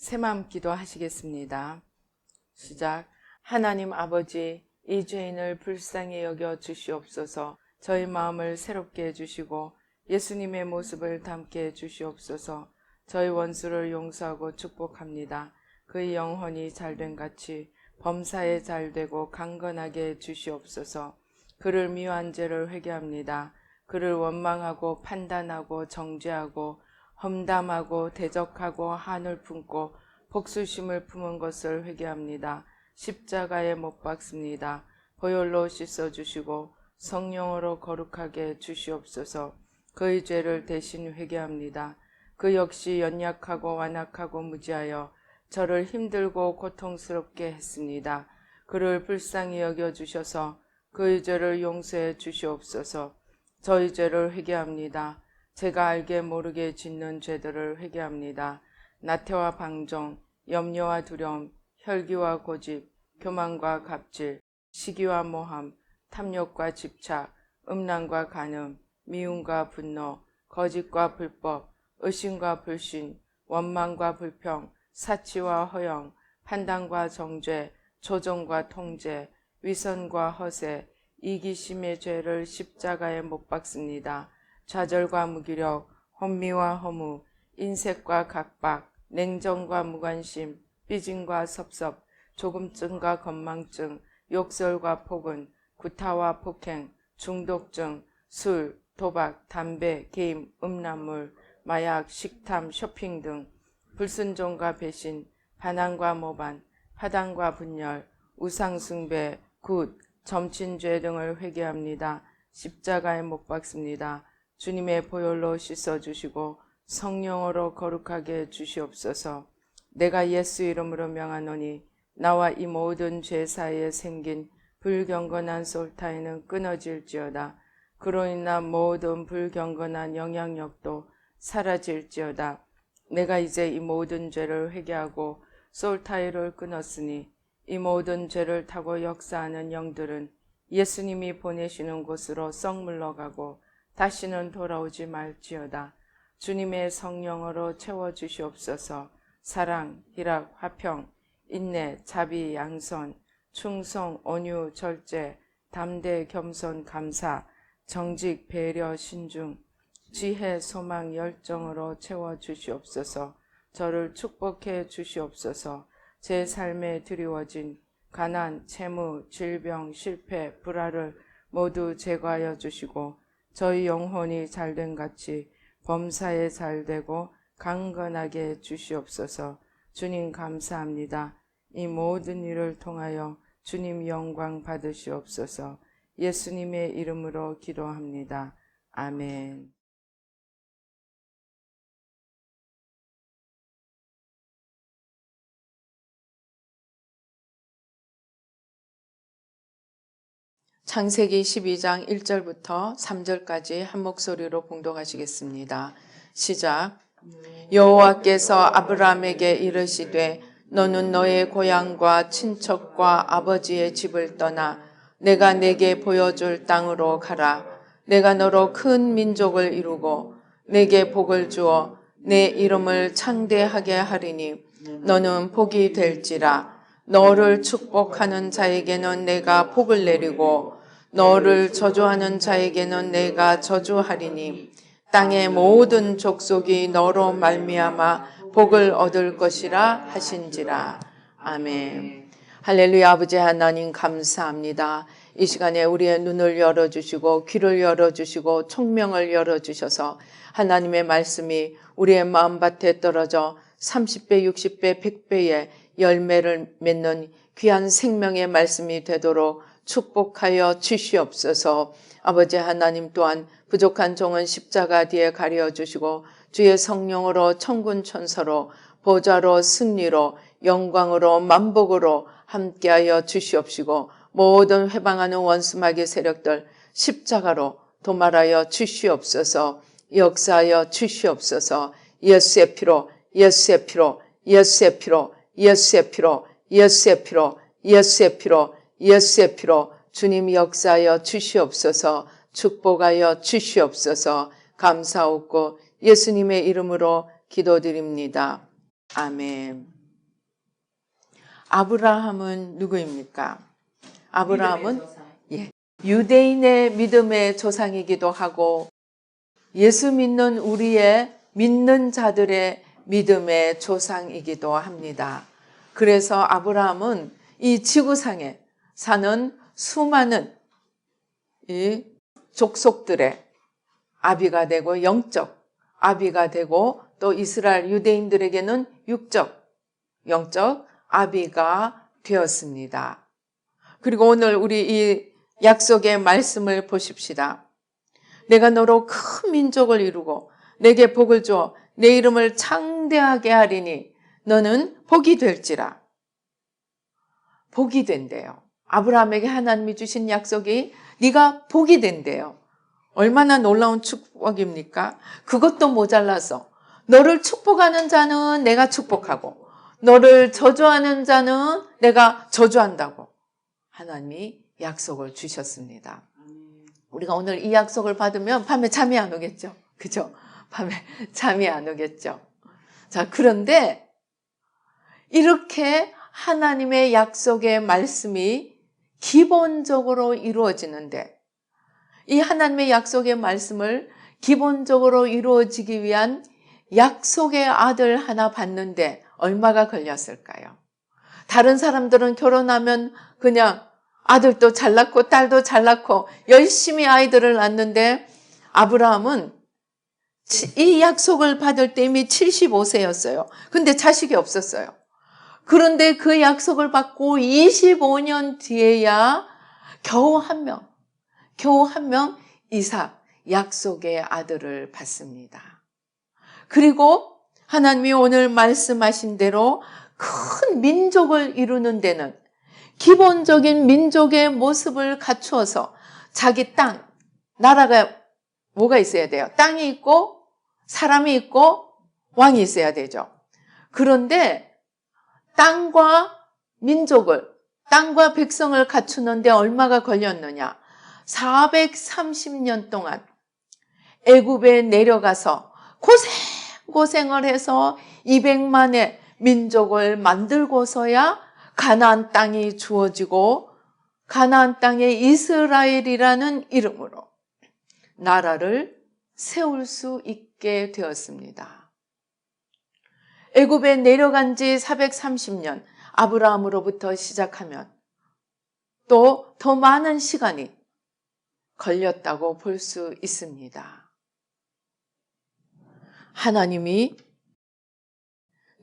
새마음 기도하시겠습니다. 시작. 하나님 아버지, 이 죄인을 불쌍히 여겨 주시옵소서. 저희 마음을 새롭게 해주시고 예수님의 모습을 담게 해주시옵소서. 저희 원수를 용서하고 축복합니다. 그의 영혼이 잘된 같이 범사에 잘되고 강건하게 해주시옵소서. 그를 미워한 죄를 회개합니다. 그를 원망하고 판단하고 정죄하고 험담하고 대적하고 한을 품고 복수심을 품은 것을 회개합니다. 십자가에 못 박습니다. 보혈로 씻어주시고 성령으로 거룩하게 해주시옵소서. 그의 죄를 대신 회개합니다. 그 역시 연약하고 완악하고 무지하여 저를 힘들고 고통스럽게 했습니다. 그를 불쌍히 여겨주셔서 그의 죄를 용서해 주시옵소서. 저희 죄를 회개합니다. 제가 알게 모르게 짓는 죄들을 회개합니다. 나태와 방종, 염려와 두려움, 혈기와 고집, 교만과 갑질, 시기와 모함, 탐욕과 집착, 음란과 간음, 미움과 분노, 거짓과 불법, 의심과 불신, 원망과 불평, 사치와 허영, 판단과 정죄, 조종과 통제, 위선과 허세, 이기심의 죄를 십자가에 못 박습니다. 좌절과 무기력, 혼미와 허무, 인색과 각박, 냉정과 무관심, 삐짐과 섭섭, 조금증과 건망증, 욕설과 폭언, 구타와 폭행, 중독증, 술, 도박, 담배, 게임, 음란물, 마약, 식탐, 쇼핑 등 불순종과 배신, 반항과 모반, 파당과 분열, 우상숭배, 굿, 점친죄 등을 회개합니다. 십자가에 못 박습니다. 주님의 보혈로 씻어주시고 성령으로 거룩하게 해주시옵소서. 내가 예수 이름으로 명하노니 나와 이 모든 죄 사이에 생긴 불경건한 솔타이는 끊어질지어다. 그로 인한 모든 불경건한 영향력도 사라질지어다. 내가 이제 이 모든 죄를 회개하고 솔타이를 끊었으니 이 모든 죄를 타고 역사하는 영들은 예수님이 보내시는 곳으로 썩 물러가고 다시는 돌아오지 말지어다. 주님의 성령으로 채워주시옵소서. 사랑, 희락, 화평, 인내, 자비, 양선, 충성, 온유, 절제, 담대, 겸손, 감사, 정직, 배려, 신중, 지혜, 소망, 열정으로 채워주시옵소서. 저를 축복해 주시옵소서. 제 삶에 드리워진 가난, 채무, 질병, 실패, 불화를 모두 제거하여 주시고 저희 영혼이 잘된 같이 범사에 잘되고 강건하게 주시옵소서. 주님 감사합니다. 이 모든 일을 통하여 주님 영광 받으시옵소서. 예수님의 이름으로 기도합니다. 아멘. 창세기 12장 1절부터 3절까지 한 목소리로 봉독하시겠습니다. 시작. 여호와께서 아브라함에게 이르시되 너는 너의 고향과 친척과 아버지의 집을 떠나 내가 내게 보여줄 땅으로 가라. 내가 너로 큰 민족을 이루고 내게 복을 주어 내 이름을 창대하게 하리니 너는 복이 될지라. 너를 축복하는 자에게는 내가 복을 내리고 너를 저주하는 자에게는 내가 저주하리니 땅의 모든 족속이 너로 말미암아 복을 얻을 것이라 하신지라. 아멘. 할렐루야. 아버지 하나님 감사합니다. 이 시간에 우리의 눈을 열어주시고 귀를 열어주시고 총명을 열어주셔서 하나님의 말씀이 우리의 마음밭에 떨어져 30배, 60배, 100배의 열매를 맺는 귀한 생명의 말씀이 되도록 축복하여 주시옵소서. 아버지 하나님 또한 부족한 종은 십자가 뒤에 가려주시고 주의 성령으로 천군 천사로 보좌로 승리로 영광으로 만복으로 함께하여 주시옵시고 모든 회방하는 원수마귀 세력들 십자가로 도말하여 주시옵소서. 역사하여 주시옵소서. 예수의 피로 예수의 피로 예수의 피로 예수의 피로 예수의 피로 예수의 피로 예수의 피로 주님 역사하여 주시옵소서. 축복하여 주시옵소서. 감사하옵고 예수님의 이름으로 기도드립니다. 아멘. 아브라함은 누구입니까? 아브라함은 유대인의 믿음의 조상이기도 하고 예수 믿는 우리의 믿는 자들의 믿음의 조상이기도 합니다. 그래서 아브라함은 이 지구상에 사는 수많은 이 족속들의 아비가 되고 영적 아비가 되고 또 이스라엘 유대인들에게는 영적 아비가 되었습니다. 그리고 오늘 우리 이 약속의 말씀을 보십시다. 내가 너로 큰 민족을 이루고 내게 복을 주어 내 이름을 창대하게 하리니 너는 복이 될지라. 복이 된대요. 아브라함에게 하나님이 주신 약속이 네가 복이 된대요. 얼마나 놀라운 축복입니까? 그것도 모자라서 너를 축복하는 자는 내가 축복하고 너를 저주하는 자는 내가 저주한다고 하나님이 약속을 주셨습니다. 우리가 오늘 이 약속을 받으면 밤에 잠이 안 오겠죠? 그죠? 밤에 잠이 안 오겠죠? 자, 그런데 이렇게 하나님의 약속의 말씀이 기본적으로 이루어지는데 이 하나님의 약속의 말씀을 기본적으로 이루어지기 위한 약속의 아들 하나 받는데 얼마가 걸렸을까요? 다른 사람들은 결혼하면 그냥 아들도 잘 낳고 딸도 잘 낳고 열심히 아이들을 낳는데 아브라함은 이 약속을 받을 때 이미 75세였어요. 근데 자식이 없었어요. 그런데 그 약속을 받고 25년 뒤에야 겨우 한 명 이삭 약속의 아들을 받습니다. 그리고 하나님이 오늘 말씀하신 대로 큰 민족을 이루는 데는 기본적인 민족의 모습을 갖추어서 자기 땅, 나라가 뭐가 있어야 돼요? 땅이 있고 사람이 있고 왕이 있어야 되죠. 그런데 땅과 백성을 갖추는데 얼마가 걸렸느냐? 430년 동안 애굽에 내려가서 고생을 해서 200만의 민족을 만들고서야 가나안 땅이 주어지고 가나안 땅에 이스라엘이라는 이름으로 나라를 세울 수 있게 되었습니다. 애굽에 내려간 지 430년 아브라함으로부터 시작하면 또 더 많은 시간이 걸렸다고 볼 수 있습니다. 하나님이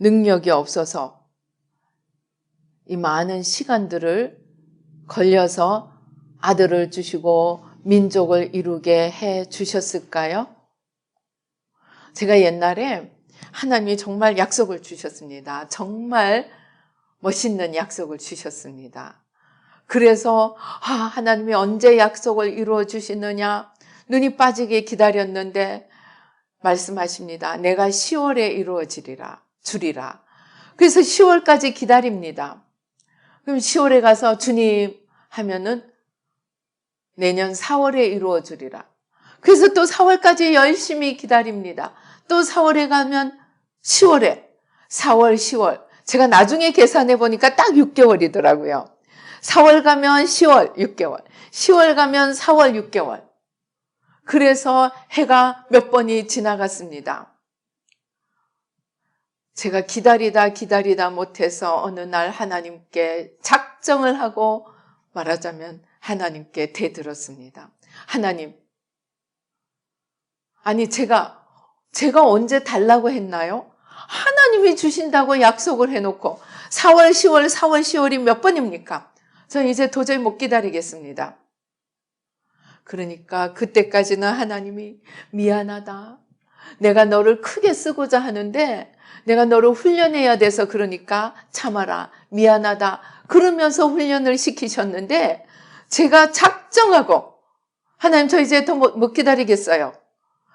능력이 없어서 이 많은 시간들을 걸려서 아들을 주시고 민족을 이루게 해 주셨을까요? 제가 옛날에 하나님이 정말 약속을 주셨습니다. 정말 멋있는 약속을 주셨습니다. 그래서 하나님이 언제 약속을 이루어 주시느냐 눈이 빠지게 기다렸는데 말씀하십니다. 내가 10월에 이루어지리라 주리라. 그래서 10월까지 기다립니다. 그럼 10월에 가서 주님 하면은 내년 4월에 이루어 주리라. 그래서 또 4월까지 열심히 기다립니다. 또 4월에 가면 10월에 4월, 10월 제가 나중에 계산해 보니까 딱 6개월이더라고요. 4월 가면 10월 6개월, 10월 가면 4월 6개월. 그래서 해가 몇 번이 지나갔습니다. 제가 기다리다 못해서 어느 날 하나님께 작정을 하고 말하자면 하나님께 대들었습니다. 하나님, 아니 제가 언제 달라고 했나요? 하나님이 주신다고 약속을 해놓고 4월, 10월이 몇 번입니까? 저는 이제 도저히 못 기다리겠습니다. 그러니까 그때까지는 하나님이 미안하다. 내가 너를 크게 쓰고자 하는데 내가 너를 훈련해야 돼서 그러니까 참아라. 미안하다. 그러면서 훈련을 시키셨는데 제가 작정하고 하나님 저 이제 더 못 기다리겠어요.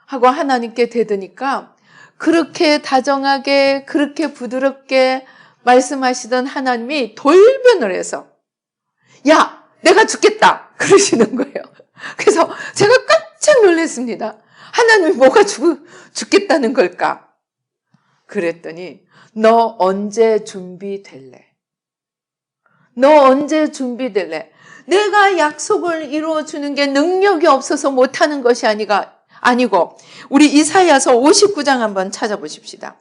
하고 하나님께 대드니까 그렇게 다정하게 그렇게 부드럽게 말씀하시던 하나님이 돌변을 해서 야 내가 죽겠다 그러시는 거예요. 그래서 제가 깜짝 놀랐습니다. 하나님이 뭐가 죽겠다는 걸까? 그랬더니 너 언제 준비될래? 너 언제 준비될래? 내가 약속을 이루어주는 게 능력이 없어서 못하는 것이 아니고 우리 이사야서 59장 한번 찾아보십시다.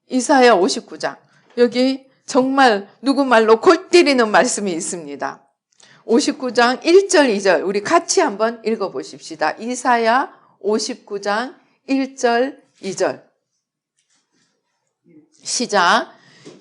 이사야 59장. 여기 정말 누구 말로 골 때리는 말씀이 있습니다. 59장 1절 2절 우리 같이 한번 읽어보십시다. 이사야 59장 1절 2절 시작.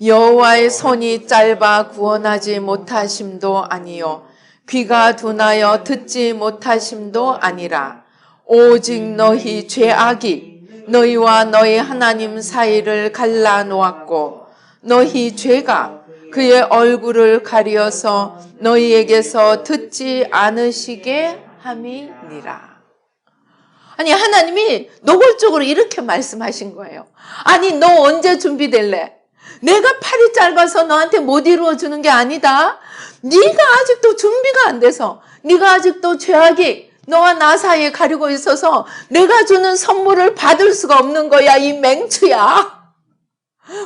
여호와의 손이 짧아 구원하지 못하심도 아니요 귀가 둔하여 듣지 못하심도 아니라 오직 너희 죄악이 너희와 너희 하나님 사이를 갈라놓았고 너희 죄가 그의 얼굴을 가리어서 너희에게서 듣지 않으시게 함이니라. 아니 하나님이 노골적으로 이렇게 말씀하신 거예요. 아니 너 언제 준비될래? 내가 팔이 짧아서 너한테 못 이루어주는 게 아니다. 네가 아직도 준비가 안 돼서 네가 아직도 죄악이 너와 나 사이에 가리고 있어서 내가 주는 선물을 받을 수가 없는 거야. 이 맹추야.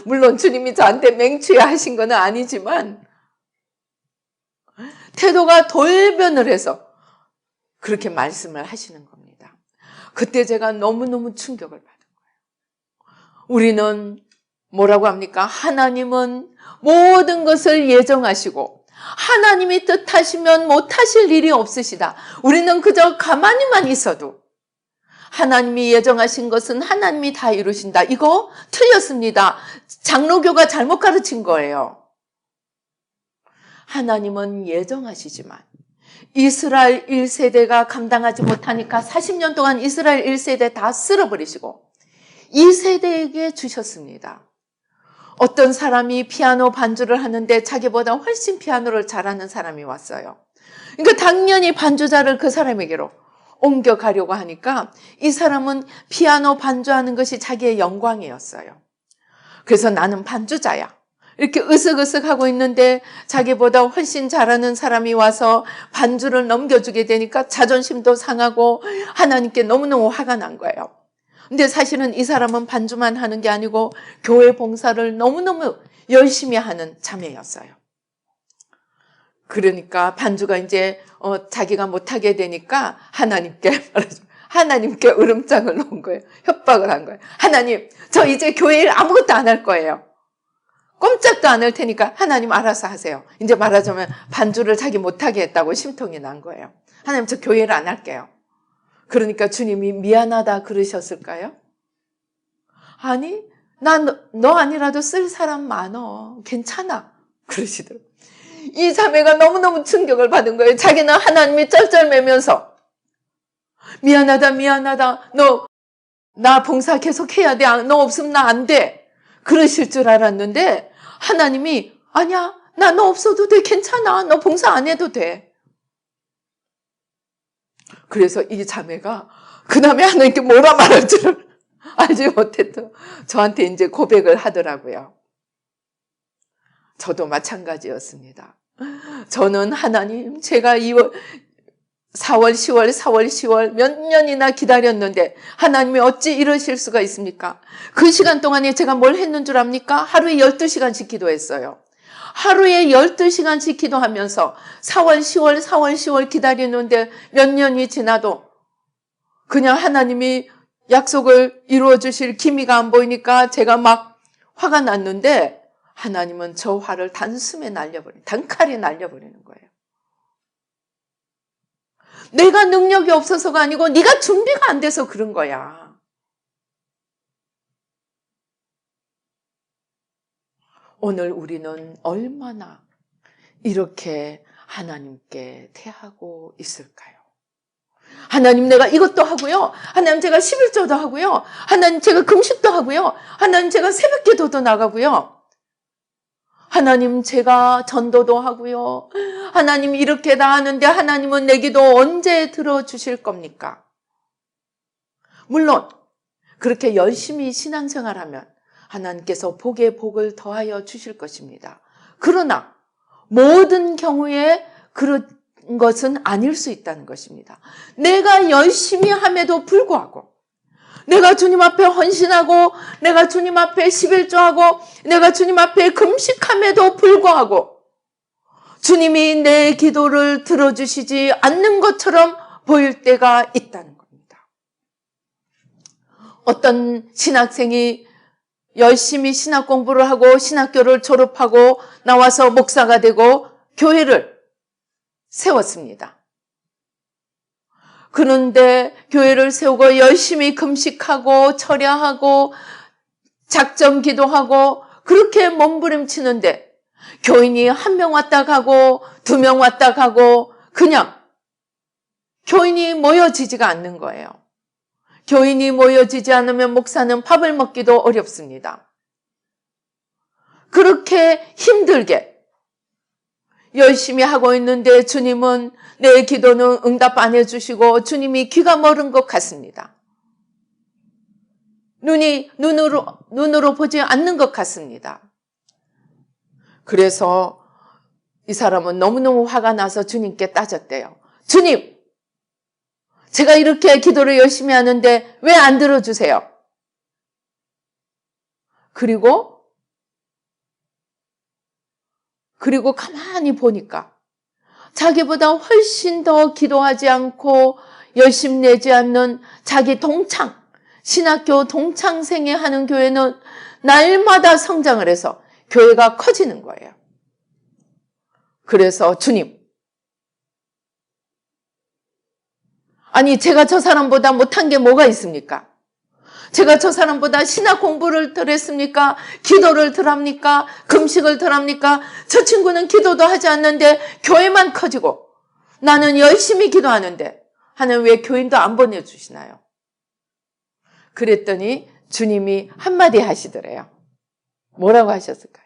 물론 주님이 저한테 맹추야 하신 건 아니지만 태도가 돌변을 해서 그렇게 말씀을 하시는 겁니다. 그때 제가 너무너무 충격을 받은 거예요. 우리는 뭐라고 합니까? 하나님은 모든 것을 예정하시고 하나님이 뜻하시면 못하실 일이 없으시다. 우리는 그저 가만히만 있어도 하나님이 예정하신 것은 하나님이 다 이루신다. 이거 틀렸습니다. 장로교가 잘못 가르친 거예요. 하나님은 예정하시지만 이스라엘 1세대가 감당하지 못하니까 40년 동안 이스라엘 1세대 다 쓸어버리시고 2세대에게 주셨습니다. 어떤 사람이 피아노 반주를 하는데 자기보다 훨씬 피아노를 잘하는 사람이 왔어요. 그러니까 당연히 반주자를 그 사람에게로 옮겨가려고 하니까 이 사람은 피아노 반주하는 것이 자기의 영광이었어요. 그래서 나는 반주자야. 이렇게 으쓱으쓱하고 있는데 자기보다 훨씬 잘하는 사람이 와서 반주를 넘겨주게 되니까 자존심도 상하고 하나님께 너무너무 화가 난 거예요. 근데 사실은 이 사람은 반주만 하는 게 아니고 교회 봉사를 너무너무 열심히 하는 자매였어요. 그러니까 반주가 이제 자기가 못하게 되니까 하나님께 으름장을 놓은 거예요. 협박을 한 거예요. 하나님, 저 이제 교회 일 아무것도 안 할 거예요. 꼼짝도 안 할 테니까 하나님 알아서 하세요. 이제 말하자면 반주를 자기 못하게 했다고 심통이 난 거예요. 하나님, 저 교회 일 안 할게요. 그러니까 주님이 미안하다 그러셨을까요? 아니, 너 아니라도 쓸 사람 많어. 괜찮아. 그러시더라고요. 이 자매가 너무너무 충격을 받은 거예요. 자기는 하나님이 쩔쩔매면서 미안하다. 나 봉사 계속 해야 돼. 너 없으면 나 안 돼. 그러실 줄 알았는데 하나님이 아니야. 나 너 없어도 돼. 괜찮아. 너 봉사 안 해도 돼. 그래서 이 자매가 그 다음에 하나님께 뭐라 말할 줄을 알지 못했던 저한테 이제 고백을 하더라고요. 저도 마찬가지였습니다. 저는 하나님, 제가 4월, 10월 몇 년이나 기다렸는데 하나님이 어찌 이러실 수가 있습니까? 그 시간 동안에 제가 뭘 했는 줄 압니까? 하루에 12시간씩 기도했어요. 하루에 12시간씩 기도하면서 4월, 10월 기다리는데 몇 년이 지나도 그냥 하나님이 약속을 이루어 주실 기미가 안 보이니까 제가 막 화가 났는데 하나님은 저 화를 단칼에 날려버리는 거예요. 내가 능력이 없어서가 아니고 네가 준비가 안 돼서 그런 거야. 오늘 우리는 얼마나 이렇게 하나님께 태하고 있을까요? 하나님, 내가 이것도 하고요. 하나님, 제가 11조도 하고요. 하나님, 제가 금식도 하고요. 하나님, 제가 새벽기도도 나가고요. 하나님, 제가 전도도 하고요. 하나님, 이렇게 다 하는데 하나님은 내 기도 언제 들어주실 겁니까? 물론 그렇게 열심히 신앙생활하면 하나님께서 복에 복을 더하여 주실 것입니다. 그러나 모든 경우에 그런 것은 아닐 수 있다는 것입니다. 내가 열심히 함에도 불구하고 내가 주님 앞에 헌신하고 내가 주님 앞에 11조하고 내가 주님 앞에 금식함에도 불구하고 주님이 내 기도를 들어주시지 않는 것처럼 보일 때가 있다는 겁니다. 어떤 신학생이 열심히 신학 공부를 하고 신학교를 졸업하고 나와서 목사가 되고 교회를 세웠습니다. 그런데 교회를 세우고 열심히 금식하고 철야하고 작정 기도하고 그렇게 몸부림치는데 교인이 1명 왔다 가고 2명 왔다 가고 그냥 교인이 모여지지가 않는 거예요. 교인이 모여지지 않으면 목사는 밥을 먹기도 어렵습니다. 그렇게 힘들게 열심히 하고 있는데 주님은 내 기도는 응답 안 해주시고 주님이 귀가 멀은 것 같습니다. 눈으로 보지 않는 것 같습니다. 그래서 이 사람은 너무너무 화가 나서 주님께 따졌대요. 주님, 제가 이렇게 기도를 열심히 하는데 왜 안 들어주세요? 그리고 가만히 보니까 자기보다 훨씬 더 기도하지 않고 열심 내지 않는 자기 동창, 신학교 동창생이 하는 교회는 날마다 성장을 해서 교회가 커지는 거예요. 그래서 주님, 아니 제가 저 사람보다 못한 게 뭐가 있습니까? 제가 저 사람보다 신학 공부를 덜 했습니까? 기도를 덜 합니까? 금식을 덜 합니까? 저 친구는 기도도 하지 않는데 교회만 커지고 나는 열심히 기도하는데 하나님 왜 교인도 안 보내주시나요? 그랬더니 주님이 한마디 하시더래요. 뭐라고 하셨을까요?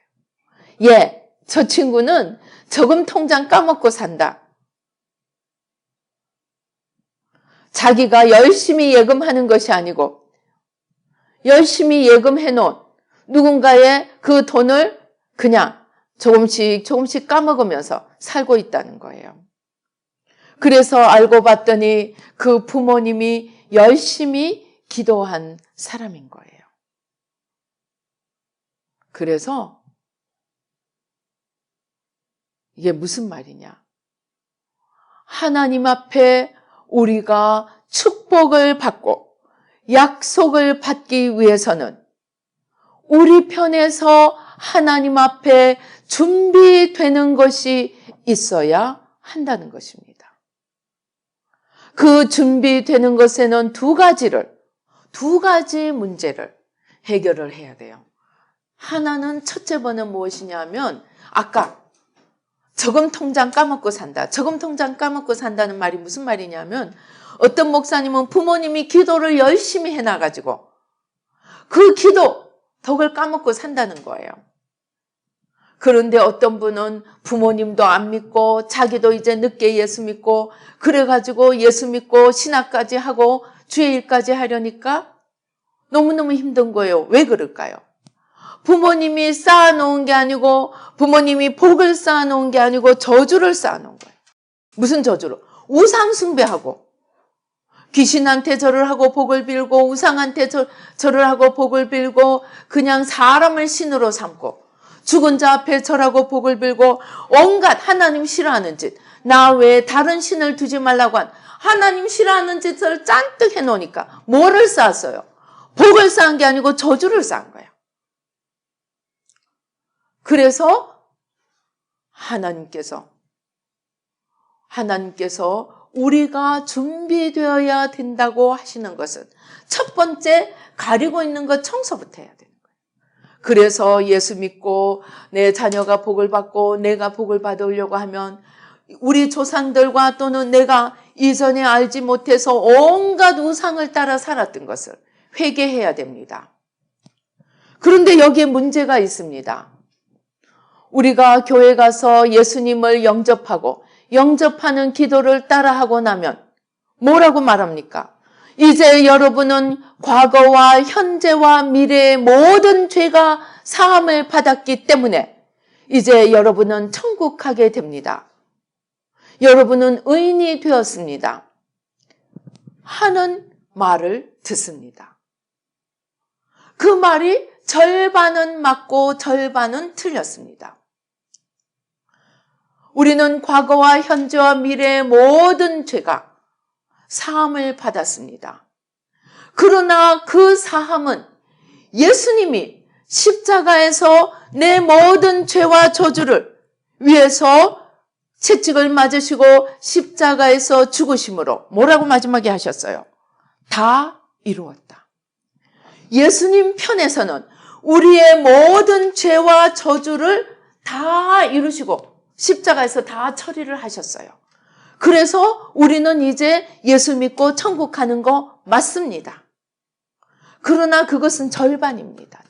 예, 저 친구는 저금 통장 까먹고 산다. 자기가 열심히 예금하는 것이 아니고 열심히 예금해 놓은 누군가의 그 돈을 그냥 조금씩 까먹으면서 살고 있다는 거예요. 그래서 알고 봤더니 그 부모님이 열심히 기도한 사람인 거예요. 그래서 이게 무슨 말이냐? 하나님 앞에 우리가 축복을 받고 약속을 받기 위해서는 우리 편에서 하나님 앞에 준비되는 것이 있어야 한다는 것입니다. 그 준비되는 것에는 두 가지 문제를 해결을 해야 돼요. 하나는 첫째 번은 무엇이냐 하면 아까 저금 통장 까먹고 산다. 저금 통장 까먹고 산다는 말이 무슨 말이냐면 어떤 목사님은 부모님이 기도를 열심히 해놔가지고 그 기도 덕을 까먹고 산다는 거예요. 그런데 어떤 분은 부모님도 안 믿고 자기도 이제 늦게 예수 믿고 그래가지고 예수 믿고 신학까지 하고 주의 일까지 하려니까 너무너무 힘든 거예요. 왜 그럴까요? 부모님이 쌓아놓은 게 아니고 부모님이 복을 쌓아놓은 게 아니고 저주를 쌓아놓은 거예요. 무슨 저주로? 우상 숭배하고 귀신한테 절을 하고 복을 빌고 우상한테 절을 하고 복을 빌고 그냥 사람을 신으로 삼고 죽은 자 앞에 절하고 복을 빌고 온갖 하나님 싫어하는 짓, 나 외에 다른 신을 두지 말라고 한 하나님 싫어하는 짓을 잔뜩 해놓으니까 뭐를 쌓았어요? 복을 쌓은 게 아니고 저주를 쌓은 거예요. 그래서 하나님께서 우리가 준비되어야 된다고 하시는 것은 첫 번째 가리고 있는 것 청소부터 해야 되는 거예요. 그래서 예수 믿고 내 자녀가 복을 받고 내가 복을 받으려고 하면 우리 조상들과 또는 내가 이전에 알지 못해서 온갖 우상을 따라 살았던 것을 회개해야 됩니다. 그런데 여기에 문제가 있습니다. 우리가 교회 가서 예수님을 영접하는 기도를 따라하고 나면 뭐라고 말합니까? 이제 여러분은 과거와 현재와 미래의 모든 죄가 사함을 받았기 때문에 이제 여러분은 천국 가게 됩니다. 여러분은 의인이 되었습니다. 하는 말을 듣습니다. 그 말이 절반은 맞고 절반은 틀렸습니다. 우리는 과거와 현재와 미래의 모든 죄가 사함을 받았습니다. 그러나 그 사함은 예수님이 십자가에서 내 모든 죄와 저주를 위해서 채찍을 맞으시고 십자가에서 죽으심으로 뭐라고 마지막에 하셨어요? 다 이루었다. 예수님 편에서는 우리의 모든 죄와 저주를 다 이루시고 십자가에서 다 처리를 하셨어요. 그래서 우리는 이제 예수 믿고 천국 가는 거 맞습니다. 그러나 그것은 절반입니다.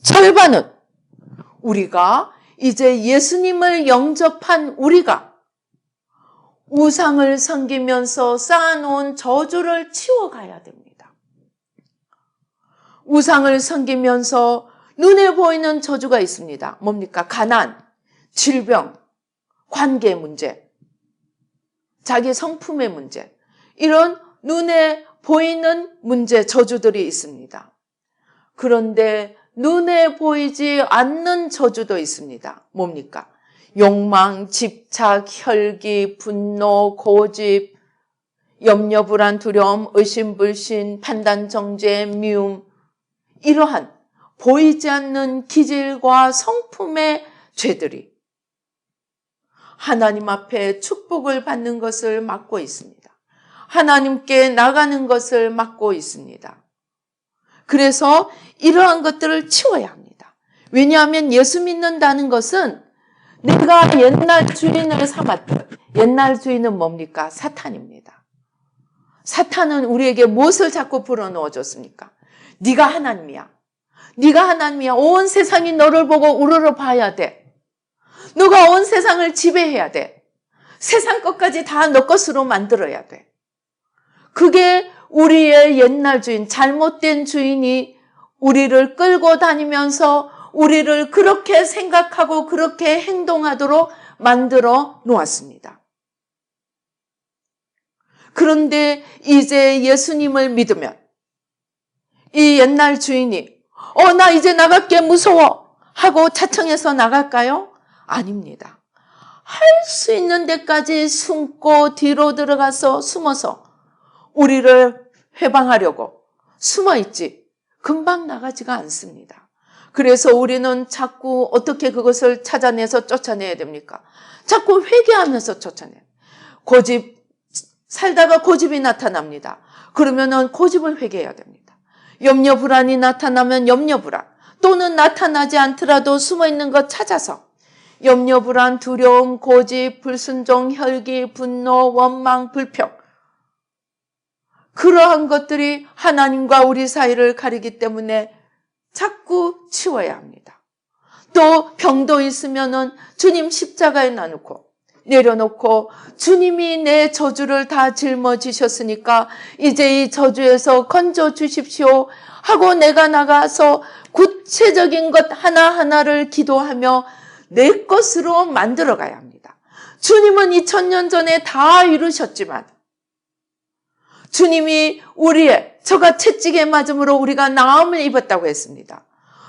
절반은 우리가 이제 예수님을 영접한 우리가 우상을 섬기면서 쌓아놓은 저주를 치워가야 됩니다. 우상을 섬기면서 눈에 보이는 저주가 있습니다. 뭡니까? 가난, 질병, 관계 문제, 자기 성품의 문제, 이런 눈에 보이는 문제, 저주들이 있습니다. 그런데 눈에 보이지 않는 저주도 있습니다. 뭡니까? 욕망, 집착, 혈기, 분노, 고집, 염려, 불안, 두려움, 의심, 불신, 판단, 정죄, 미움, 이러한 보이지 않는 기질과 성품의 죄들이 하나님 앞에 축복을 받는 것을 막고 있습니다. 하나님께 나가는 것을 막고 있습니다. 그래서 이러한 것들을 치워야 합니다. 왜냐하면 예수 믿는다는 것은 내가 옛날 주인을 삼았던, 옛날 주인은 뭡니까? 사탄입니다. 사탄은 우리에게 무엇을 자꾸 불어넣어 줬습니까? 네가 하나님이야. 네가 하나님이야. 온 세상이 너를 보고 우러러 봐야 돼. 너가 온 세상을 지배해야 돼. 세상 것까지 다 너 것으로 만들어야 돼. 그게 우리의 옛날 주인, 잘못된 주인이 우리를 끌고 다니면서 우리를 그렇게 생각하고 그렇게 행동하도록 만들어 놓았습니다. 그런데 이제 예수님을 믿으면 이 옛날 주인이 나 이제 나갈게 무서워 하고 자청해서 나갈까요? 아닙니다. 할 수 있는 데까지 숨고 뒤로 들어가서 숨어서 우리를 회방하려고 숨어있지 금방 나가지가 않습니다. 그래서 우리는 자꾸 어떻게 그것을 찾아내서 쫓아내야 됩니까? 자꾸 회개하면서 쫓아내요. 살다가 고집이 나타납니다. 그러면은 고집을 회개해야 됩니다. 염려 불안이 나타나면 염려 불안, 또는 나타나지 않더라도 숨어있는 것 찾아서 염려 불안, 두려움, 고집, 불순종, 혈기, 분노, 원망, 불평, 그러한 것들이 하나님과 우리 사이를 가리기 때문에 자꾸 치워야 합니다. 또 병도 있으면은 주님 십자가에 내려놓고 주님이 내 저주를 다 짊어지셨으니까 이제 이 저주에서 건져 주십시오 하고 내가 나가서 구체적인 것 하나하나를 기도하며 내 것으로 만들어 가야 합니다. 주님은 2000년 전에 다 이루셨지만 주님이 저가 채찍에 맞음으로 우리가 나음을 입었다고 했습니다.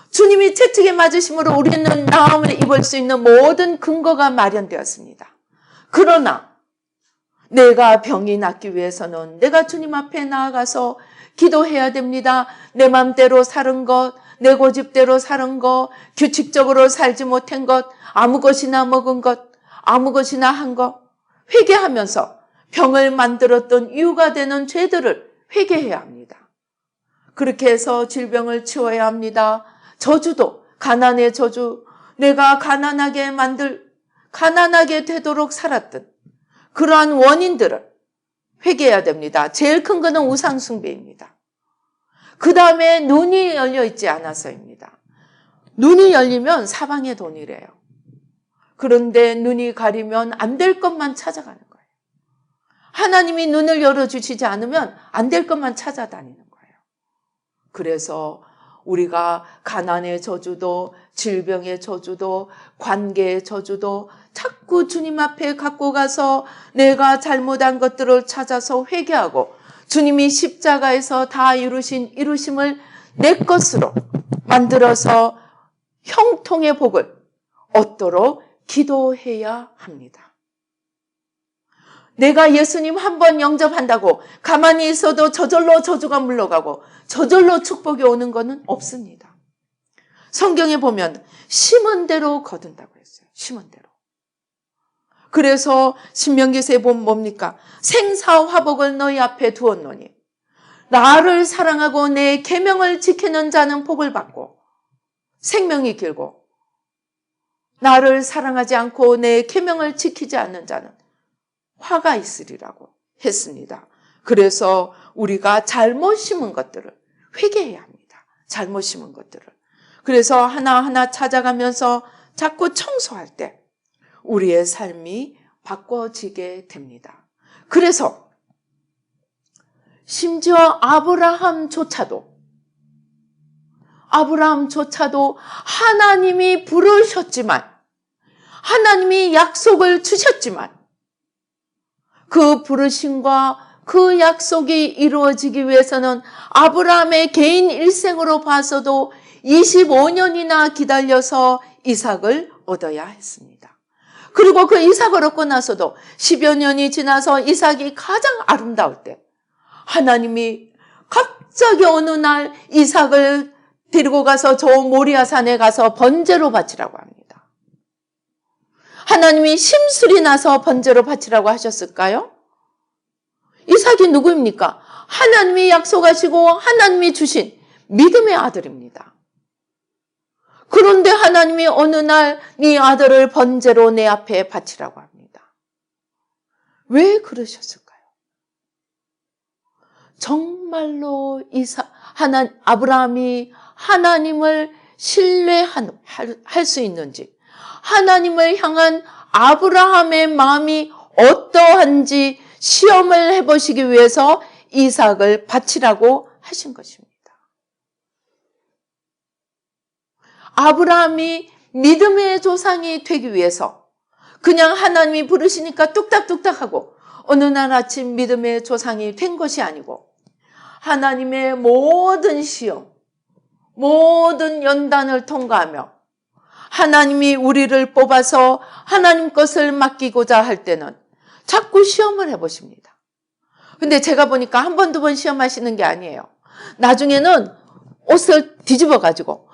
주님이 채찍에 맞으심으로 우리는 나음을 입을 수 있는 모든 근거가 마련되었습니다. 그러나 내가 병이 낫기 위해서는 내가 주님 앞에 나아가서 기도해야 됩니다. 내 맘대로 사는 것, 내 고집대로 사는 것, 규칙적으로 살지 못한 것, 아무 것이나 먹은 것, 아무 것이나 한 것, 회개하면서 병을 만들었던 이유가 되는 죄들을 회개해야 합니다. 그렇게 해서 질병을 치워야 합니다. 저주도, 가난의 저주, 내가 가난하게 되도록 살았던 그러한 원인들을 회개해야 됩니다. 제일 큰 것은 우상숭배입니다. 그 다음에 눈이 열려 있지 않아서입니다. 눈이 열리면 사방에 돈이래요. 그런데 눈이 가리면 안 될 것만 찾아가는 거예요. 하나님이 눈을 열어주시지 않으면 안 될 것만 찾아다니는 거예요. 그래서 우리가 가난의 저주도, 질병의 저주도, 관계의 저주도 자꾸 주님 앞에 갖고 가서 내가 잘못한 것들을 찾아서 회개하고 주님이 십자가에서 다 이루신 이루심을 내 것으로 만들어서 형통의 복을 얻도록 기도해야 합니다. 내가 예수님 한 번 영접한다고 가만히 있어도 저절로 저주가 물러가고 저절로 축복이 오는 것은 없습니다. 성경에 보면 심은 대로 거둔다고 했어요. 심은 대로. 그래서 신명기서에 보면 뭡니까? 생사화복을 너희 앞에 두었노니 나를 사랑하고 내 계명을 지키는 자는 복을 받고 생명이 길고 나를 사랑하지 않고 내 계명을 지키지 않는 자는 화가 있으리라고 했습니다. 그래서 우리가 잘못 심은 것들을 회개해야 합니다. 잘못 심은 것들을. 그래서 하나하나 찾아가면서 자꾸 청소할 때 우리의 삶이 바꿔지게 됩니다. 그래서 심지어 아브라함조차도 하나님이 부르셨지만 하나님이 약속을 주셨지만 그 부르심과 그 약속이 이루어지기 위해서는 아브라함의 개인 일생으로 봐서도 25년이나 기다려서 이삭을 얻어야 했습니다. 그리고 그 이삭을 얻고 나서도 10여 년이 지나서 이삭이 가장 아름다울 때 하나님이 갑자기 어느 날 이삭을 데리고 가서 저 모리아산에 가서 번제로 바치라고 합니다. 하나님이 심술이 나서 번제로 바치라고 하셨을까요? 이삭이 누구입니까? 하나님이 약속하시고 하나님이 주신 믿음의 아들입니다. 그런데 하나님이 어느 날 네 아들을 번제로 내 앞에 바치라고 합니다. 왜 그러셨을까요? 정말로 아브라함이 하나님을 신뢰할 수 있는지, 하나님을 향한 아브라함의 마음이 어떠한지 시험을 해보시기 위해서 이삭을 바치라고 하신 것입니다. 아브라함이 믿음의 조상이 되기 위해서 그냥 하나님이 부르시니까 뚝딱뚝딱하고 어느 날 아침 믿음의 조상이 된 것이 아니고 하나님의 모든 시험, 모든 연단을 통과하며 하나님이 우리를 뽑아서 하나님 것을 맡기고자 할 때는 자꾸 시험을 해보십니다. 근데 제가 보니까 한 번, 두 번 시험하시는 게 아니에요. 나중에는 옷을 뒤집어가지고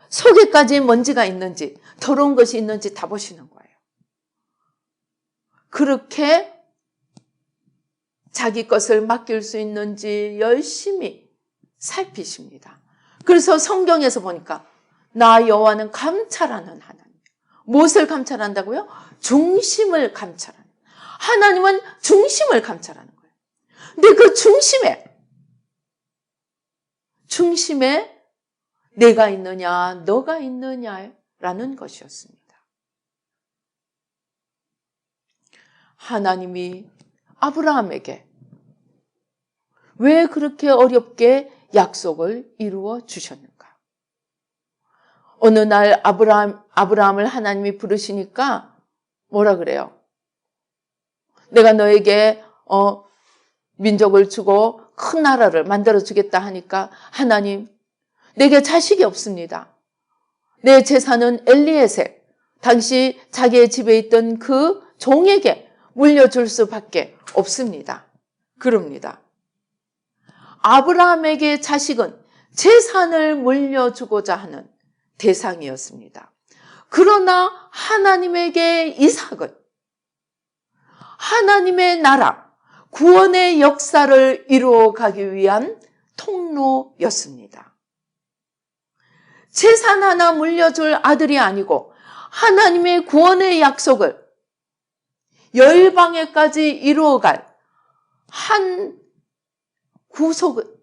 속에까지 먼지가 있는지 더러운 것이 있는지 다 보시는 거예요. 그렇게 자기 것을 맡길 수 있는지 열심히 살피십니다. 그래서 성경에서 보니까 나 여호와는 감찰하는 하나님. 무엇을 감찰한다고요? 중심을 감찰하는. 하나님은 중심을 감찰하는 거예요. 근데 그 중심에 내가 있느냐, 너가 있느냐라는 것이었습니다. 하나님이 아브라함에게 왜 그렇게 어렵게 약속을 이루어 주셨는가? 어느 날 아브라함을 하나님이 부르시니까 뭐라 그래요? 내가 너에게 민족을 주고 큰 나라를 만들어 주겠다 하니까 하나님, 내게 자식이 없습니다. 내 재산은 엘리에셀, 당시 자기의 집에 있던 그 종에게 물려줄 수밖에 없습니다. 그럽니다. 아브라함에게 자식은 재산을 물려주고자 하는 대상이었습니다. 그러나 하나님에게 이삭은 하나님의 나라, 구원의 역사를 이루어가기 위한 통로였습니다. 재산 하나 물려줄 아들이 아니고 하나님의 구원의 약속을 열방에까지 이루어갈 한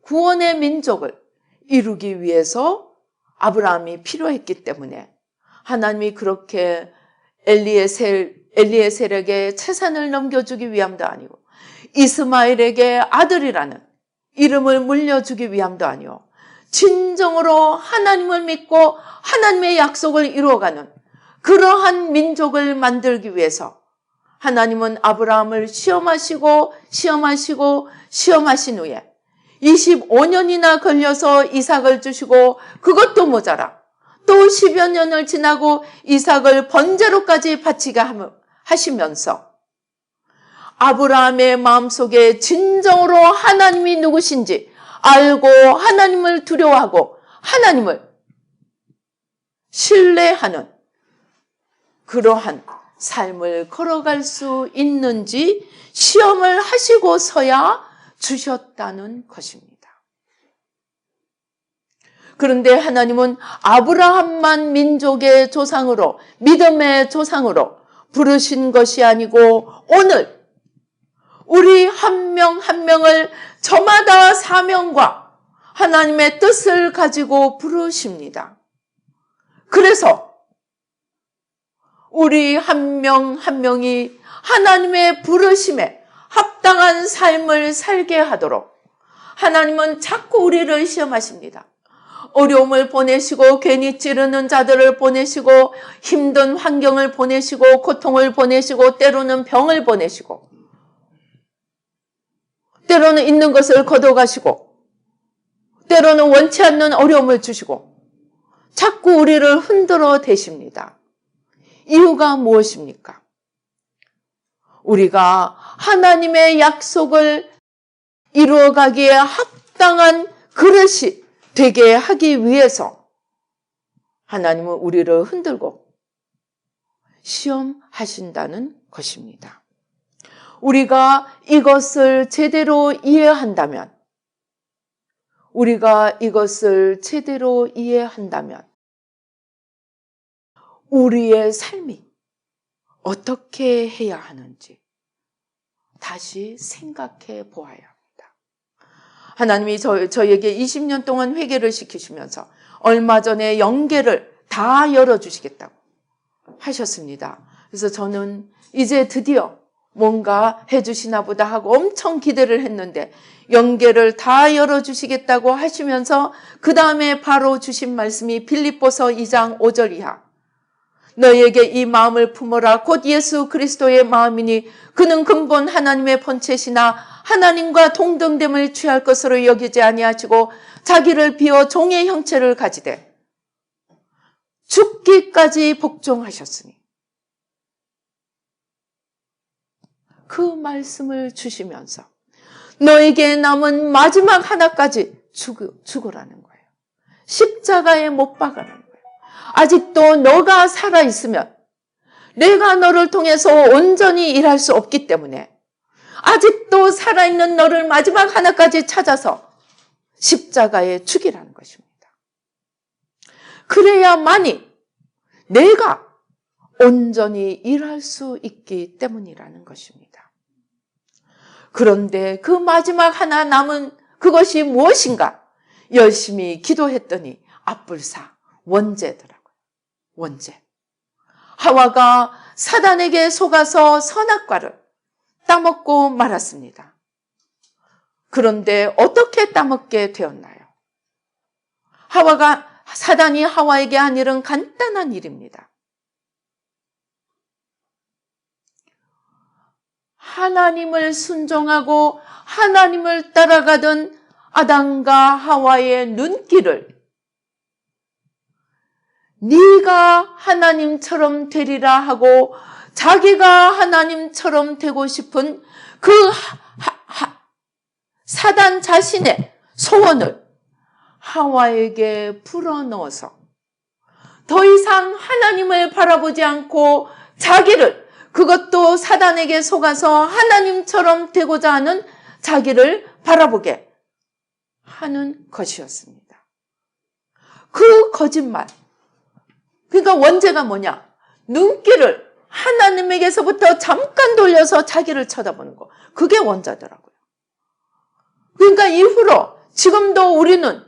구원의 민족을 이루기 위해서 아브라함이 필요했기 때문에 하나님이 그렇게 엘리에셀에게 재산을 넘겨주기 위함도 아니고 이스마엘에게 아들이라는 이름을 물려주기 위함도 아니고 진정으로 하나님을 믿고 하나님의 약속을 이루어가는 그러한 민족을 만들기 위해서 하나님은 아브라함을 시험하신 후에 25년이나 걸려서 이삭을 주시고 그것도 모자라 또 10여 년을 지나고 이삭을 번제로까지 바치게 하시면서 아브라함의 마음속에 진정으로 하나님이 누구신지 알고 하나님을 두려워하고 하나님을 신뢰하는 그러한 삶을 걸어갈 수 있는지 시험을 하시고서야 주셨다는 것입니다. 그런데 하나님은 아브라함만 민족의 조상으로, 믿음의 조상으로 부르신 것이 아니고 오늘 우리 한 명 한 명을 저마다 사명과 하나님의 뜻을 가지고 부르십니다. 그래서 우리 한 명 한 명이 하나님의 부르심에 합당한 삶을 살게 하도록 하나님은 자꾸 우리를 시험하십니다. 어려움을 보내시고 괜히 찌르는 자들을 보내시고 힘든 환경을 보내시고 고통을 보내시고 때로는 병을 보내시고 때로는 있는 것을 걷어가시고 때로는 원치 않는 어려움을 주시고 자꾸 우리를 흔들어 대십니다. 이유가 무엇입니까? 우리가 하나님의 약속을 이루어가기에 합당한 그릇이 되게 하기 위해서 하나님은 우리를 흔들고 시험하신다는 것입니다. 우리가 이것을 제대로 이해한다면 우리의 삶이 어떻게 해야 하는지 다시 생각해 보아야 합니다. 하나님이 저에게 20년 동안 회개를 시키시면서 얼마 전에 영계를 다 열어주시겠다고 하셨습니다. 그래서 저는 이제 드디어 뭔가 해주시나 보다 하고 엄청 기대를 했는데 영계를 다 열어주시겠다고 하시면서 그 다음에 바로 주신 말씀이 빌립보서 2장 5절 이하. 너희에게 이 마음을 품어라. 곧 예수 그리스도의 마음이니 그는 근본 하나님의 본체시나 하나님과 동등됨을 취할 것으로 여기지 아니하시고 자기를 비워 종의 형체를 가지되 죽기까지 복종하셨으니 그 말씀을 주시면서 너에게 남은 마지막 하나까지 죽으라는 거예요. 십자가에 못 박으라는 거예요. 아직도 너가 살아있으면 내가 너를 통해서 온전히 일할 수 없기 때문에 아직도 살아있는 너를 마지막 하나까지 찾아서 십자가에 죽이라는 것입니다. 그래야만이 내가 온전히 일할 수 있기 때문이라는 것입니다. 그런데 그 마지막 하나 남은 그것이 무엇인가? 열심히 기도했더니 앞불사 원죄더라고요. 원죄. 하와가 사단에게 속아서 선악과를 따먹고 말았습니다. 그런데 어떻게 따먹게 되었나요? 사단이 하와에게 한 일은 간단한 일입니다. 하나님을 순종하고 하나님을 따라가던 아담과 하와의 눈길을 네가 하나님처럼 되리라 하고 자기가 하나님처럼 되고 싶은 그 사단 자신의 소원을 하와에게 불어넣어서 더 이상 하나님을 바라보지 않고 자기를, 그것도 사단에게 속아서 하나님처럼 되고자 하는 자기를 바라보게 하는 것이었습니다. 그 거짓말, 그러니까 원죄가 뭐냐? 눈길을 하나님에게서부터 잠깐 돌려서 자기를 쳐다보는 거. 그게 원죄더라고요. 그러니까 이후로 지금도 우리는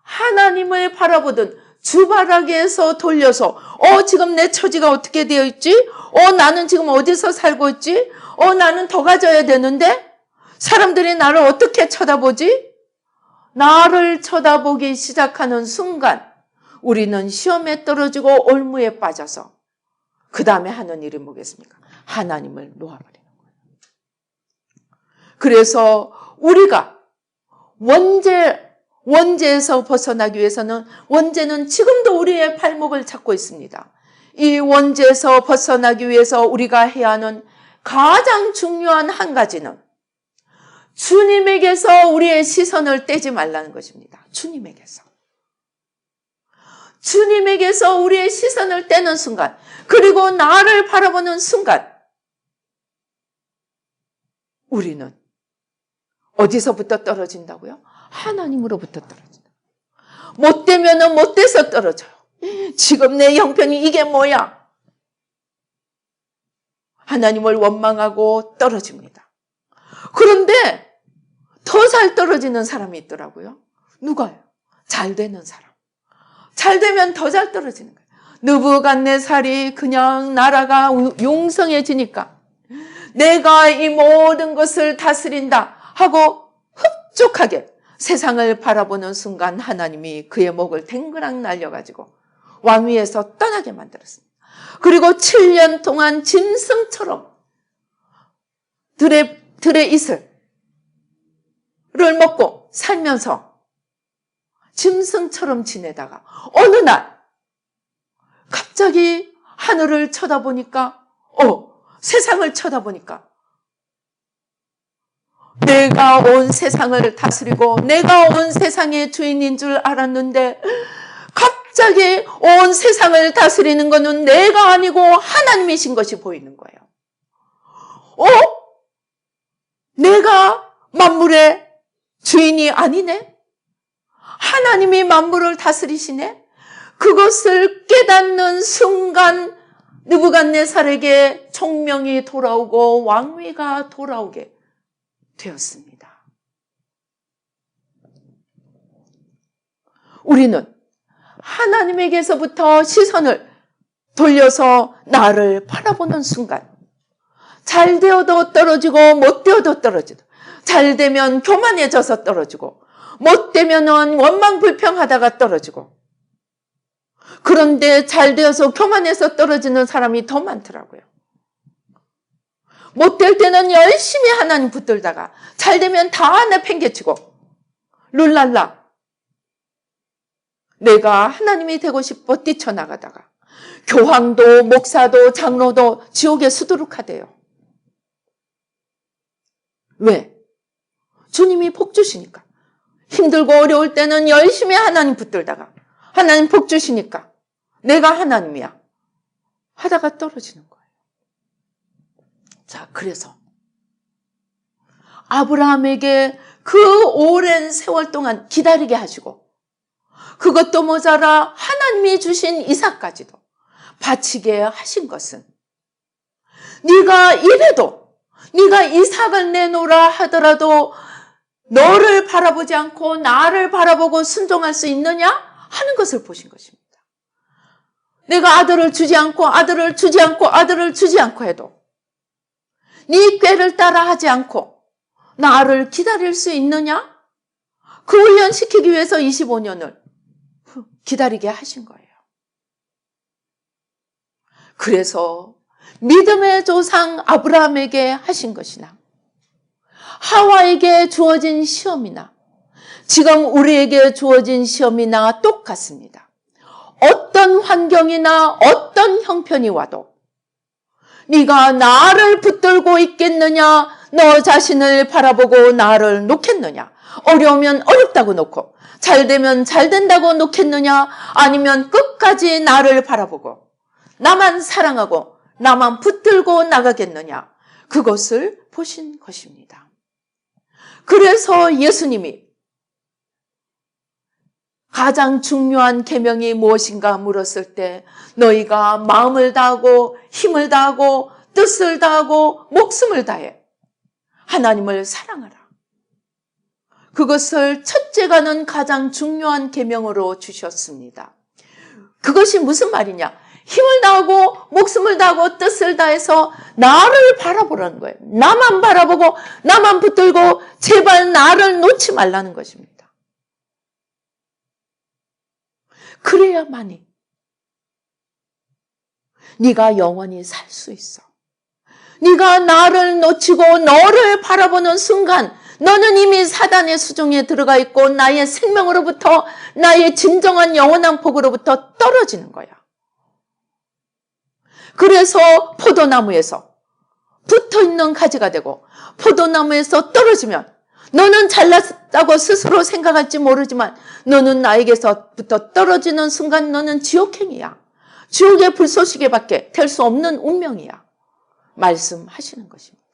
하나님을 바라보든 주바라기에서 돌려서 지금 내 처지가 어떻게 되어 있지? 나는 지금 어디서 살고 있지? 나는 더 가져야 되는데? 사람들이 나를 어떻게 쳐다보지? 나를 쳐다보기 시작하는 순간 우리는 시험에 떨어지고 올무에 빠져서 그 다음에 하는 일이 뭐겠습니까? 하나님을 놓아버리는 거예요. 그래서 우리가 원죄에서 벗어나기 위해서는 원죄는 지금도 우리의 발목을 잡고 있습니다. 이 원죄에서 벗어나기 위해서 우리가 해야 하는 가장 중요한 한 가지는 주님에게서 우리의 시선을 떼지 말라는 것입니다. 주님에게서 우리의 시선을 떼는 순간, 그리고 나를 바라보는 순간 우리는 어디서부터 떨어진다고요? 하나님으로부터 떨어진다. 못되면은 못돼서 떨어져요. 지금 내 형편이 이게 뭐야? 하나님을 원망하고 떨어집니다. 그런데 더 잘 떨어지는 사람이 있더라고요. 누가요? 잘 되는 사람. 잘 되면 더 잘 떨어지는 거예요. 느부갓네살이 그냥 나라가 용성해지니까 내가 이 모든 것을 다스린다 하고 흡족하게 세상을 바라보는 순간 하나님이 그의 목을 댕그랑 날려가지고 왕위에서 떠나게 만들었습니다. 그리고 7년 동안 짐승처럼 들의 이슬을 먹고 살면서 짐승처럼 지내다가 어느 날 갑자기 하늘을 쳐다보니까 세상을 쳐다보니까 내가 온 세상을 다스리고 내가 온 세상의 주인인 줄 알았는데 갑자기 온 세상을 다스리는 것은 내가 아니고 하나님이신 것이 보이는 거예요. 내가 만물의 주인이 아니네? 하나님이 만물을 다스리시네? 그것을 깨닫는 순간 느부갓네살에게 총명이 돌아오고 왕위가 돌아오게 되었습니다. 우리는 하나님에게서부터 시선을 돌려서 나를 바라보는 순간 잘 되어도 떨어지고 못 되어도 떨어지고 잘 되면 교만해져서 떨어지고 못 되면은 원망불평하다가 떨어지고 그런데 잘 되어서 교만해서 떨어지는 사람이 더 많더라고요. 못 될 때는 열심히 하나님 붙들다가 잘 되면 다 내팽개치고 룰랄라 내가 하나님이 되고 싶어 뛰쳐나가다가 교황도 목사도 장로도 지옥에 수두룩하대요. 왜? 주님이 복 주시니까. 힘들고 어려울 때는 열심히 하나님 붙들다가 하나님 복 주시니까 내가 하나님이야 하다가 떨어지는 거예요. 자, 그래서 아브라함에게 그 오랜 세월 동안 기다리게 하시고 그것도 모자라 하나님이 주신 이삭까지도 바치게 하신 것은 네가 이래도 네가 이삭을 내놓으라 하더라도 너를 바라보지 않고 나를 바라보고 순종할 수 있느냐 하는 것을 보신 것입니다. 내가 아들을 주지 않고 아들을 주지 않고 아들을 주지 않고 해도 네 꾀를 따라 하지 않고 나를 기다릴 수 있느냐? 그 훈련시키기 위해서 25년을 기다리게 하신 거예요. 그래서 믿음의 조상 아브라함에게 하신 것이나 하와에게 주어진 시험이나 지금 우리에게 주어진 시험이나 똑같습니다. 어떤 환경이나 어떤 형편이 와도 네가 나를 붙들고 있겠느냐, 너 자신을 바라보고 나를 놓겠느냐, 어려우면 어렵다고 놓고 잘 되면 잘 된다고 놓겠느냐, 아니면 끝까지 나를 바라보고 나만 사랑하고 나만 붙들고 나가겠느냐, 그것을 보신 것입니다. 그래서 예수님이 가장 중요한 계명이 무엇인가 물었을 때 너희가 마음을 다하고 힘을 다하고 뜻을 다하고 목숨을 다해 하나님을 사랑하라. 그것을 첫째가는 가장 중요한 계명으로 주셨습니다. 그것이 무슨 말이냐? 힘을 다하고 목숨을 다하고 뜻을 다해서 나를 바라보라는 거예요. 나만 바라보고 나만 붙들고 제발 나를 놓지 말라는 것입니다. 그래야만이 네가 영원히 살 수 있어. 네가 나를 놓치고 너를 바라보는 순간 너는 이미 사단의 수중에 들어가 있고 나의 생명으로부터, 나의 진정한 영원한 복으로부터 떨어지는 거야. 그래서 포도나무에서 붙어있는 가지가 되고, 포도나무에서 떨어지면 너는 잘났다고 스스로 생각할지 모르지만 너는 나에게서부터 떨어지는 순간 너는 지옥행이야. 지옥의 불쏘시개 밖에 될 수 없는 운명이야. 말씀하시는 것입니다.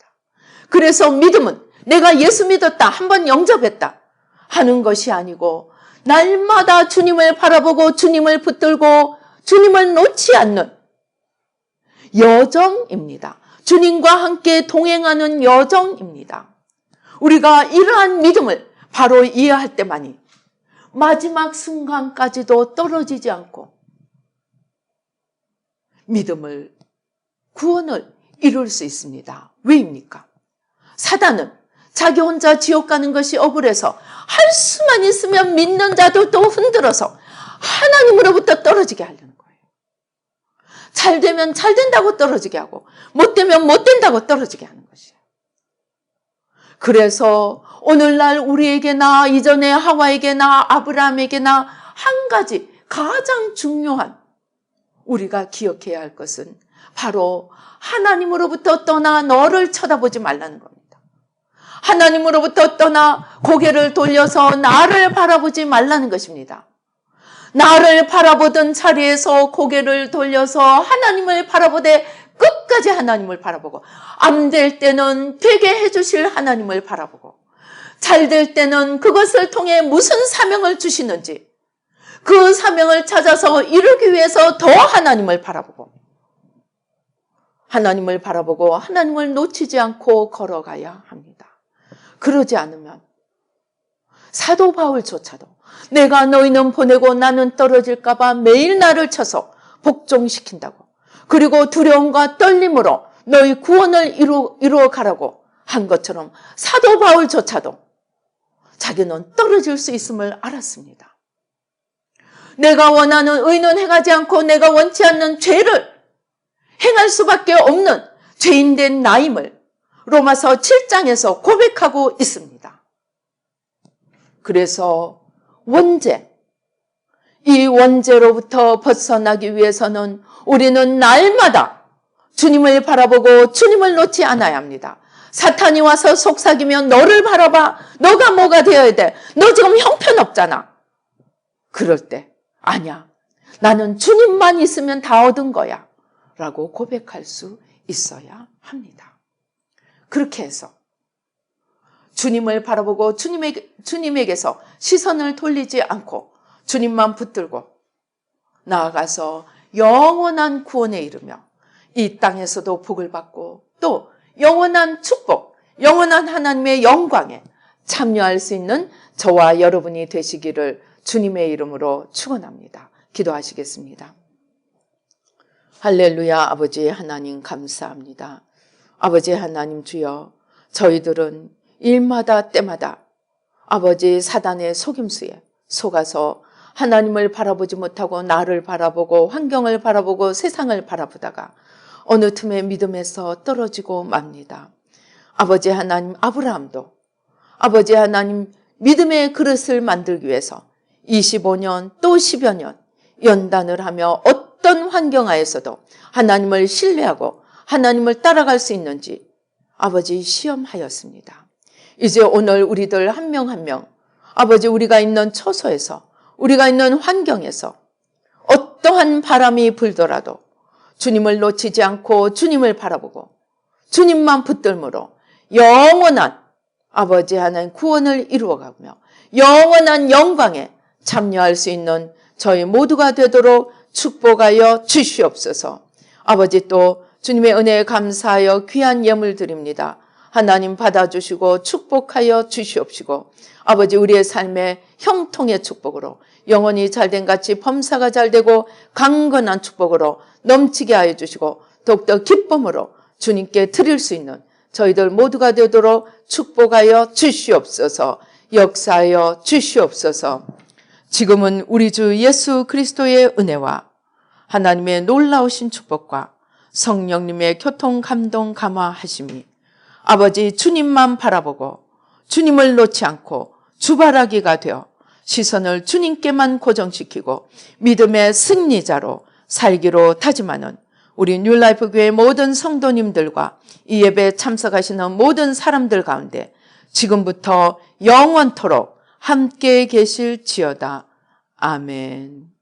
그래서 믿음은 내가 예수 믿었다, 한번 영접했다 하는 것이 아니고 날마다 주님을 바라보고 주님을 붙들고 주님을 놓지 않는 여정입니다. 주님과 함께 동행하는 여정입니다. 우리가 이러한 믿음을 바로 이해할 때만이 마지막 순간까지도 떨어지지 않고 믿음을, 구원을 이룰 수 있습니다. 왜입니까? 사단은 자기 혼자 지옥 가는 것이 억울해서 할 수만 있으면 믿는 자들도 흔들어서 하나님으로부터 떨어지게 하려는 거예요. 잘 되면 잘 된다고 떨어지게 하고 못 되면 못 된다고 떨어지게 하는 것이에요. 그래서 오늘날 우리에게나 이전에 하와에게나 아브라함에게나 한 가지 가장 중요한 우리가 기억해야 할 것은 바로 하나님으로부터 떠나 너를 쳐다보지 말라는 겁니다. 하나님으로부터 떠나 고개를 돌려서 나를 바라보지 말라는 것입니다. 나를 바라보던 자리에서 고개를 돌려서 하나님을 바라보되 끝까지 하나님을 바라보고, 안 될 때는 되게 해주실 하나님을 바라보고, 잘 될 때는 그것을 통해 무슨 사명을 주시는지 그 사명을 찾아서 이루기 위해서 더 하나님을 바라보고, 하나님을 바라보고 하나님을 놓치지 않고 걸어가야 합니다. 그러지 않으면 사도 바울조차도 내가 너희는 보내고 나는 떨어질까 봐 매일 나를 쳐서 복종시킨다고, 그리고 두려움과 떨림으로 너희 구원을 이루어 가라고 한 것처럼 사도 바울조차도 자기는 떨어질 수 있음을 알았습니다. 내가 원하는 의는 행하지 않고 내가 원치 않는 죄를 행할 수밖에 없는 죄인된 나임을 로마서 7장에서 고백하고 있습니다. 그래서 이 원죄로부터 벗어나기 위해서는 우리는 날마다 주님을 바라보고 주님을 놓지 않아야 합니다. 사탄이 와서 속삭이면 너를 바라봐, 너가 뭐가 되어야 돼, 너 지금 형편없잖아. 그럴 때 아니야, 나는 주님만 있으면 다 얻은 거야 라고 고백할 수 있어야 합니다. 그렇게 해서 주님을 바라보고 주님에게서 시선을 돌리지 않고 주님만 붙들고 나아가서 영원한 구원에 이르며 이 땅에서도 복을 받고 또 영원한 축복, 영원한 하나님의 영광에 참여할 수 있는 저와 여러분이 되시기를 주님의 이름으로 축원합니다. 기도하시겠습니다. 할렐루야. 아버지 하나님 감사합니다. 아버지 하나님 주여, 저희들은 일마다 때마다 아버지 사단의 속임수에 속아서 하나님을 바라보지 못하고 나를 바라보고 환경을 바라보고 세상을 바라보다가 어느 틈에 믿음에서 떨어지고 맙니다. 아버지 하나님, 아브라함도 아버지 하나님 믿음의 그릇을 만들기 위해서 25년 또 10여 년 연단을 하며 어떤 환경 하에서도 하나님을 신뢰하고 하나님을 따라갈 수 있는지 아버지 시험하였습니다. 이제 오늘 우리들 한 명 한 명 아버지 우리가 있는 처소에서 우리가 있는 환경에서 어떠한 바람이 불더라도 주님을 놓치지 않고 주님을 바라보고 주님만 붙들므로 영원한 아버지 하나님 구원을 이루어가며 영원한 영광에 참여할 수 있는 저희 모두가 되도록 축복하여 주시옵소서. 아버지 또 주님의 은혜에 감사하여 귀한 예물 드립니다. 하나님 받아주시고 축복하여 주시옵시고 아버지 우리의 삶의 형통의 축복으로 영원히 잘된 같이 범사가 잘되고 강건한 축복으로 넘치게 하여 주시고 더욱더 기쁨으로 주님께 드릴 수 있는 저희들 모두가 되도록 축복하여 주시옵소서. 역사하여 주시옵소서. 지금은 우리 주 예수 그리스도의 은혜와 하나님의 놀라우신 축복과 성령님의 교통 감동 감화하심이 아버지 주님만 바라보고 주님을 놓지 않고 주바라기가 되어 시선을 주님께만 고정시키고 믿음의 승리자로 살기로 다짐하는 우리 뉴라이프 교회 모든 성도님들과 이 예배에 참석하시는 모든 사람들 가운데 지금부터 영원토록 함께 계실지어다. 아멘.